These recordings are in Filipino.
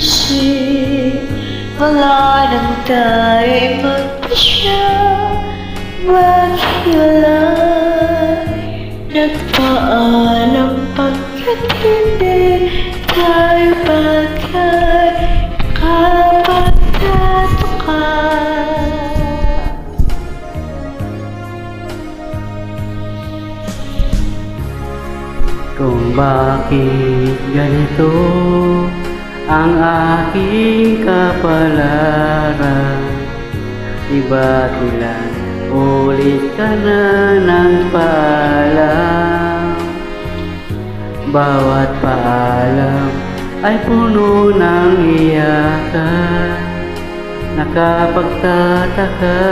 isip, wala nang tayo'y magpasya, maghiwalay. Nagpaalam pagkat hindi tayo bagay, kapagkatukan. Kung bakit ganito ang aking kapalaran, iba't ilan ulit ka na ng paalam. Bawat paalam ay puno ng iyakan, nakapagtataka,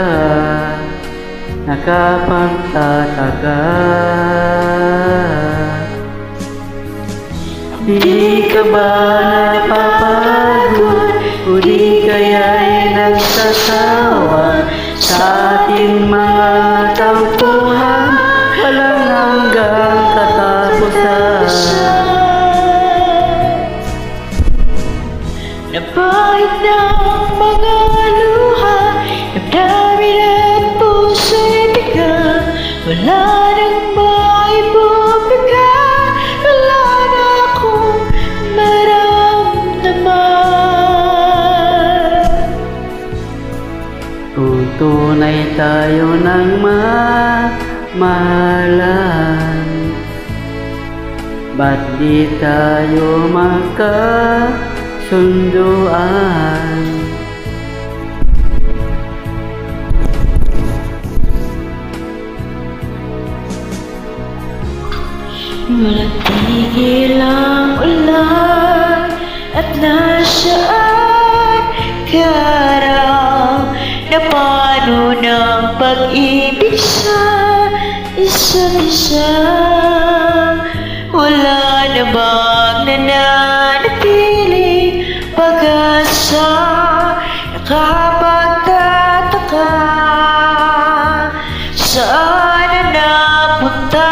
nakapagtataka. Di ka ba napapagod o di kaya'y nagsasawa sa ating mga tampuhan, walang hanggang katapusan? Napahid ng mga luha, damdamin at puso'y tigang, wala nang maibubigay, wala na akong maramdaman. Kung tunay tayo ng mahalan, ba't di tayo magkasunduan? Walang tigil ang ulan at nasaan ka raw, na paano ng pag-ibig sa isa't isa? Wala na bang nananatiling pag-asa, nakapagtataka, saan na napunta?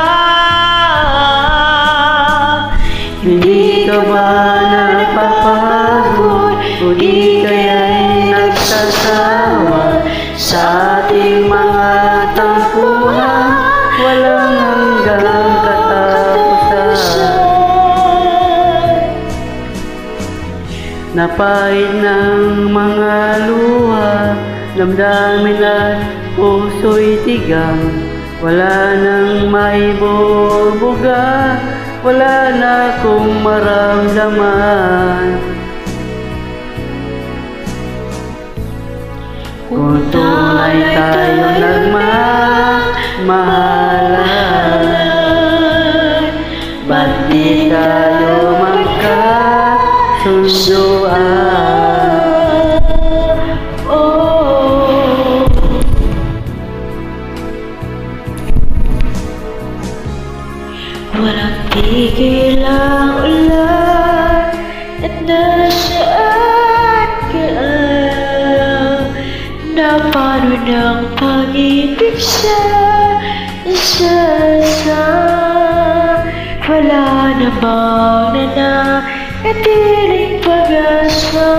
Hindi ka ba napapagod o di kaya'y nagsasawa sa ating mga tampuhan, walang hanggang katapusan? Napahid ng mga luha, damdamin at puso'y tigang, wala nang maibubuga, wala na akong maramdaman. Kung tunay tayo nagmamahalan, ba't di tayo magkasunduan? Oh, walang tigil ang ulan at nasaan ka alam, na paano ng pag-ibig sa isa-isa? Wala na bang nananatiling pag-asa,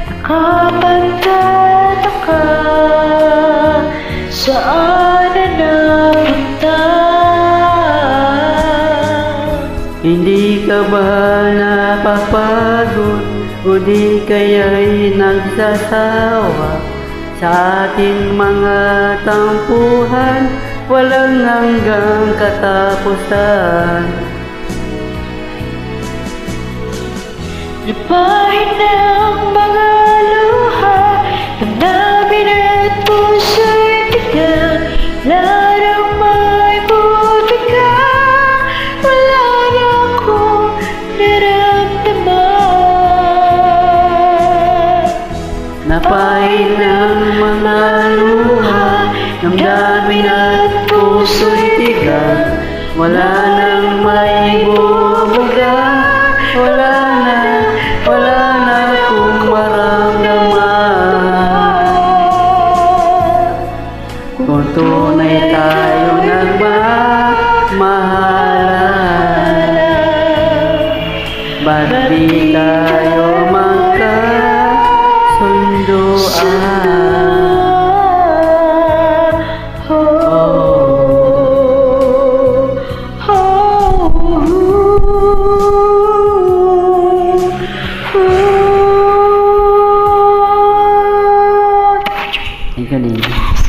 nakapagtataka, saan na napunta? Hindi ka ba napapagod o di kaya'y nagsasawa sa ating mga tampuhan, walang hanggang katapusan? Napahid ng mga luha, damdamin at puso'y tigang, larang may bubigay, wala na akong naramdaman. Napahid ng mga luha, damdamin at puso'y tigang, wala nang maibubuga, wala na akong maramdaman. Kung tunay tayo nagmamahalan, ba't di tayo Thank you, Lady.